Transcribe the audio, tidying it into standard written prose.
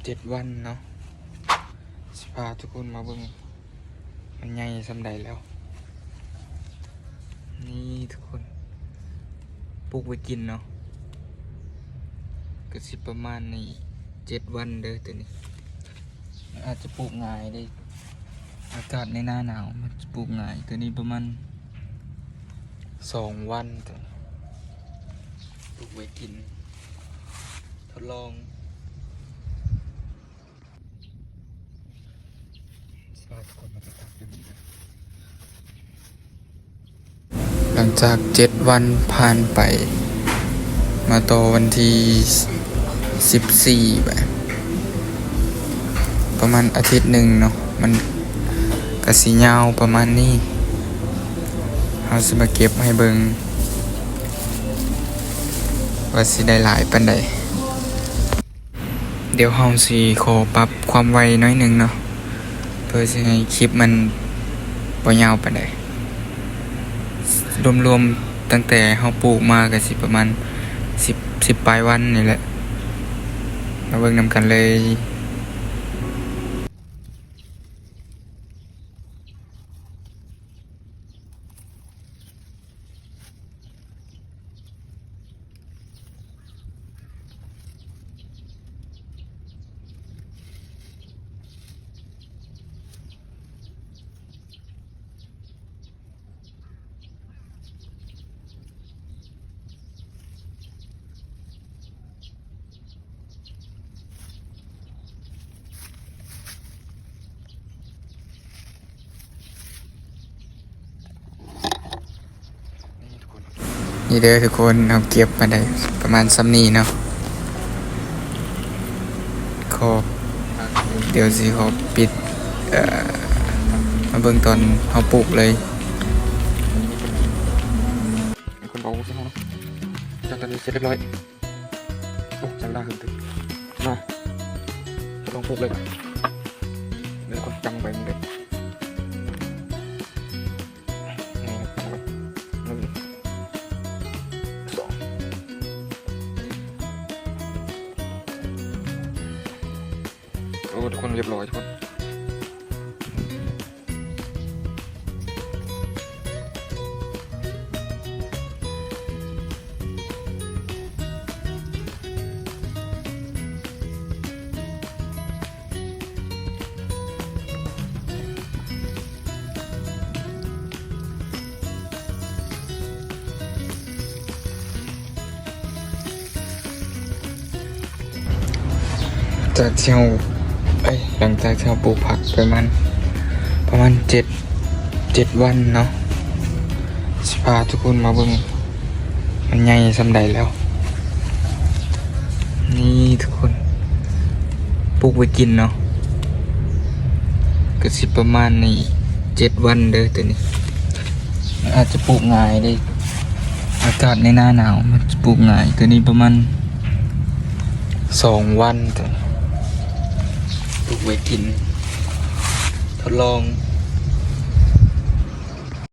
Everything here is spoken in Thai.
7 วันเนาะสิพาทุกคนมาเบิ่งมันใหญ่สำใดแล้วนี่ทุกคนปลูกไว้กินเนาะก็สิประมาณนี้7 วันเด้อตัวนี้อาจจะปลูกง่ายได้อากาศในหน้าหนาวมันจะปลูกง่ายตัวนี้ประมาณ2 วันตัวปลูกไว้กินทดลองหลังจาก7 วันผ่านไปมาต่อวันที่14แบบประมาณอาทิตย์หนึ่งเนาะมันกระสียาวประมาณนี้เราสิมาเก็บให้เบิงว่าสิได้หลายปานใดเดี๋ยวเราสิขอปรับความไวน้อยหนึ่งเนาะเพื่อสิให้คลิปมันบ่ยาวปานใดรวมๆตั้งแต่เราปลูกมาก็สิประมาณ10ปลายวันนี่แหละมาเบิ่งนำกันเลยนี่เด้อทุกคนเราเก็บมาได้ประมาณซ้ำนี้เนาะขอเดี๋ยวสิขอปิดมาเบิ่งตอนเราปลูกเลยคนบอกใช่ไหมเนาะจากตอนนี้เสร็จเรียบร้อยโอ้จังได้ขึ้นตึกมาลองปลูกเลยเดี๋ยวคนจังไปมันเด็ดโอ้ทุกคนเรียบร้อยทุกคนจากที่เราหลังจากที่เราปลูกผักประมาณ7 วันเนาะสิพาทุกคนมาเบิ่งมันใหญ่สำใดแล้วนี่ทุกคนปลูกไว้กินเนาะก็สิประมาณนี้7 วันเด้อตัวนี้อาจจะปลูกง่ายได้อากาศในหน้าหนาวมันจะปลูกง่ายตัวนี้ประมาณ2 วันตัวปลูกไว้กินทดลอง